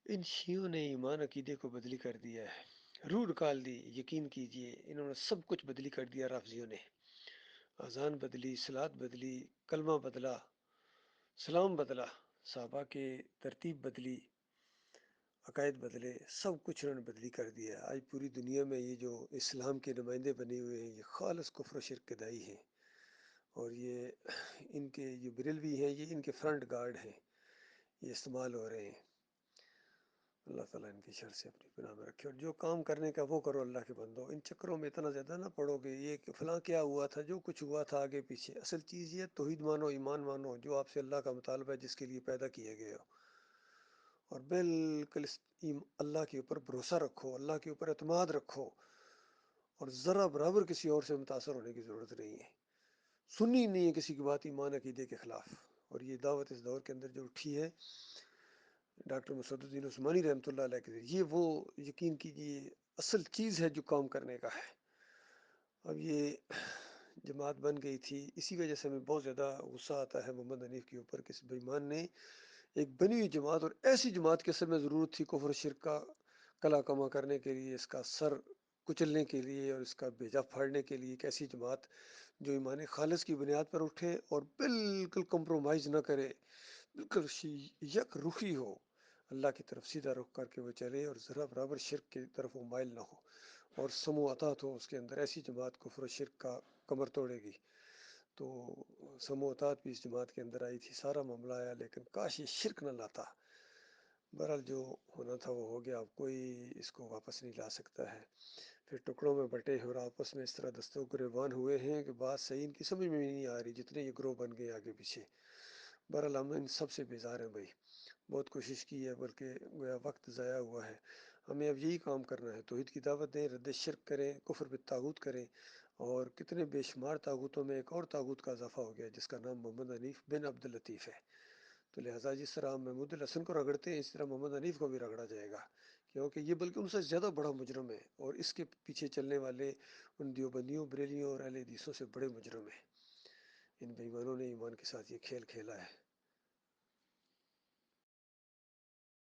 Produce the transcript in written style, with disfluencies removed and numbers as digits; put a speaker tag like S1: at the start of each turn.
S1: ان شیعوں نے ایمان عقیدے کو بدلی کر دیا ہے، روح نکال دی۔ یقین کیجئے انہوں نے سب کچھ بدلی کر دیا رافضیوں نے۔ اذان بدلی، صلات بدلی، کلمہ بدلا، سلام بدلا، صحابہ کے ترتیب بدلی، عقائد بدلے، سب کچھ انہوں نے بدلی کر دیا ہے۔ آج پوری دنیا میں یہ جو اسلام کے نمائندے بنے ہوئے ہیں یہ خالص کفر و شرک کے دائی ہیں، اور یہ ان کے جو بریلوی ہیں یہ ان کے فرنٹ گارڈ ہیں، یہ استعمال ہو رہے ہیں۔ اللہ تعالیٰ ان کی شر سے اپنی پناہ میں رکھے، اور جو کام کرنے کا وہ کرو اللہ کے بندو، ان چکروں میں اتنا زیادہ نہ پڑو گے یہ کہ فلاں کیا ہوا تھا، جو کچھ ہوا تھا آگے پیچھے۔ اصل چیز یہ توحید مانو، ایمان مانو، جو آپ سے اللہ کا مطالبہ ہے، جس کے لیے پیدا کیے گئے ہو، اور بالکل اللہ کے اوپر بھروسہ رکھو، اللہ کے اوپر اعتماد رکھو، اور ذرا برابر کسی اور سے متاثر ہونے کی ضرورت نہیں ہے۔ سنی نہیں ہے کسی کی بات ایمان عقیدے کے خلاف۔ اور یہ دعوت اس دور کے اندر جو اٹھی ہے ڈاکٹر مسعود الدین عثمانی رحمۃ اللہ علیہ کے ذریعے، یہ وہ یقین کیجیے اصل چیز ہے جو کام کرنے کا ہے۔ اب یہ جماعت بن گئی تھی، اسی وجہ سے ہمیں بہت زیادہ غصہ آتا ہے محمد حنیف کے اوپر کہ اس بے ایمان نے ایک بنی ہوئی جماعت، اور ایسی جماعت کے سر میں ضرورت تھی کفر و شرک کا کلا کما کرنے کے لیے، اس کا سر کچلنے کے لیے اور اس کا بیجا پھاڑنے کے لیے، ایک ایسی جماعت جو ایمان خالص کی بنیاد پر اٹھے اور بالکل کمپرومائز نہ کرے، بالکل یک رخی ہو، اللہ کی طرف سیدھا رخ کر کے وہ چلے، اور ذرا برابر شرک کی طرف وہ مائل نہ ہو، اور سمو اطاعت ہو اس کے اندر۔ ایسی جماعت کفر و شرک کا کمر توڑے گی۔ تو سمو اطاعت بھی اس جماعت کے اندر آئی تھی، سارا معاملہ آیا، لیکن کاش یہ شرک نہ لاتا۔ بہرحال جو ہونا تھا وہ ہو گیا، اب کوئی اس کو واپس نہیں لا سکتا ہے۔ پھر ٹکڑوں میں بٹے اور آپس میں اس طرح دستوں گریبان ہوئے ہیں کہ بات صحیح ان کی سمجھ میں نہیں آ رہی، جتنے یہ گروہ بن گئے آگے پیچھے۔ بہرحال ہم ان سب سے بیزار ہیں بھائی، بہت کوشش کی ہے، بلکہ گویا وقت ضائع ہوا ہے۔ ہمیں اب یہی کام کرنا ہے، توحید کی دعوت دیں، رد شرک کریں، کفر بالطاغوت کریں، اور کتنے بے شمار طاغوتوں میں ایک اور طاغوت کا اضافہ ہو گیا جس کا نام محمد حنیف بن عبد اللطیف ہے۔ تو لہٰذا جس طرح ہم محمود الحسن کو رگڑتے ہیں، اس طرح محمد حنیف کو بھی رگڑا جائے گا، کیونکہ یہ بلکہ ان سے زیادہ بڑا مجرم ہے، اور اس کے پیچھے چلنے والے ان دیوبندیوں، بریلیوں اور اہل حدیثوں سے بڑے مجرم ہیں۔ ان بے ایمانوں نے ایمان کے ساتھ یہ کھیل کھیلا ہے۔